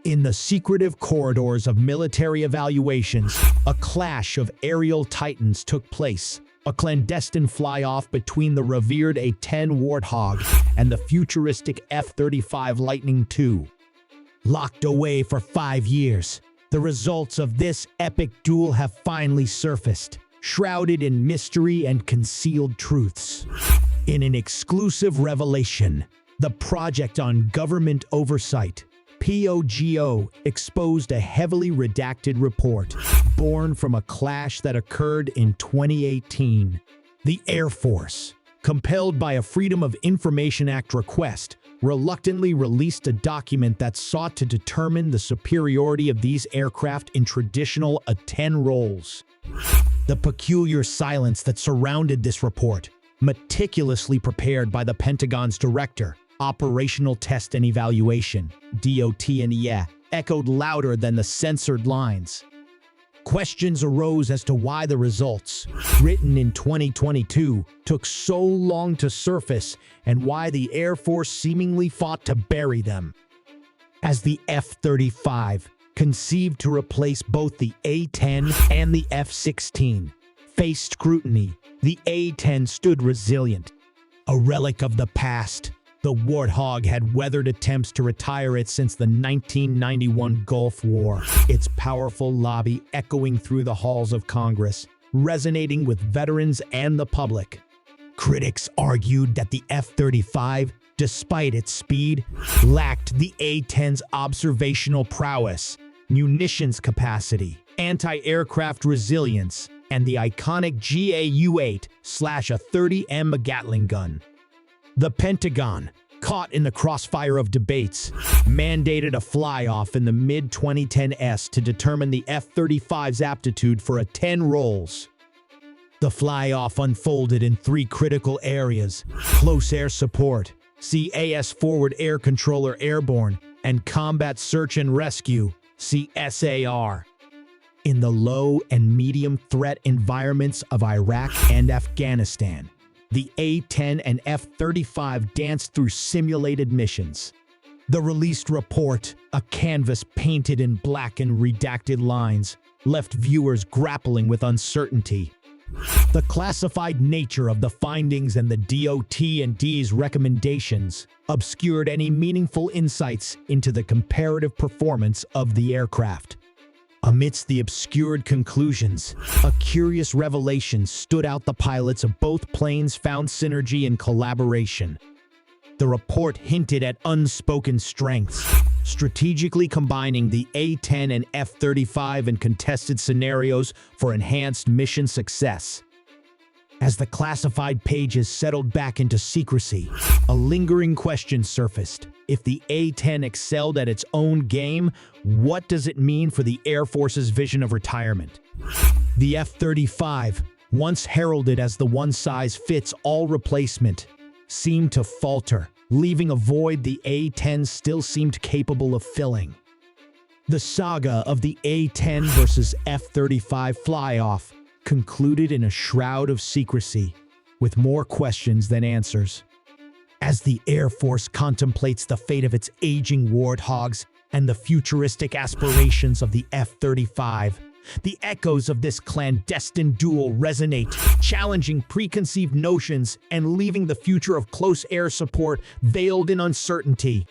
In the secretive corridors of military evaluations, a clash of aerial titans took place, a clandestine fly-off between the revered A-10 Warthog and the futuristic F-35 Lightning II. Locked away for 5 years, the results of this epic duel have finally surfaced, shrouded in mystery and concealed truths. In an exclusive revelation, the Project on Government Oversight (POGO) exposed a heavily redacted report born from a clash that occurred in 2018. The Air Force, compelled by a Freedom of Information Act request, reluctantly released a document that sought to determine the superiority of these aircraft in traditional A-10 roles. The peculiar silence that surrounded this report, meticulously prepared by the Pentagon's Director, Operational Test and Evaluation, DOT&EA, echoed louder than the censored lines. Questions arose as to why the results, written in 2022, took so long to surface and why the Air Force seemingly fought to bury them. As the F-35, conceived to replace both the A-10 and the F-16, faced scrutiny, the A-10 stood resilient. A relic of the past, the Warthog had weathered attempts to retire it since the 1991 Gulf War, its powerful lobby echoing through the halls of Congress, resonating with veterans and the public. Critics argued that the F-35, despite its speed, lacked the A-10's observational prowess, munitions capacity, anti-aircraft resilience, and the iconic GAU-8/30M Gatling gun. The Pentagon, caught in the crossfire of debates, mandated a fly-off in the mid-2010s to determine the F-35's aptitude for A-10 roles. The fly-off unfolded in 3 critical areas: close air support, CAS forward air controller airborne, and combat search and rescue, CSAR. In the low and medium threat environments of Iraq and Afghanistan, the A-10 and F-35 danced through simulated missions. The released report, a canvas painted in black and redacted lines, left viewers grappling with uncertainty. The classified nature of the findings and the DOT&D's recommendations obscured any meaningful insights into the comparative performance of the aircraft. Amidst the obscured conclusions, a curious revelation stood out: the pilots of both planes found synergy and collaboration. The report hinted at unspoken strengths, strategically combining the A-10 and F-35 in contested scenarios for enhanced mission success. As the classified pages settled back into secrecy, a lingering question surfaced. If the A-10 excelled at its own game, what does it mean for the Air Force's vision of retirement? The F-35, once heralded as the one-size-fits-all replacement, seemed to falter, leaving a void the A-10 still seemed capable of filling. The saga of the A-10 versus F-35 fly-off concluded in a shroud of secrecy, with more questions than answers. As the Air Force contemplates the fate of its aging Warthogs and the futuristic aspirations of the F-35, the echoes of this clandestine duel resonate, challenging preconceived notions and leaving the future of close air support veiled in uncertainty.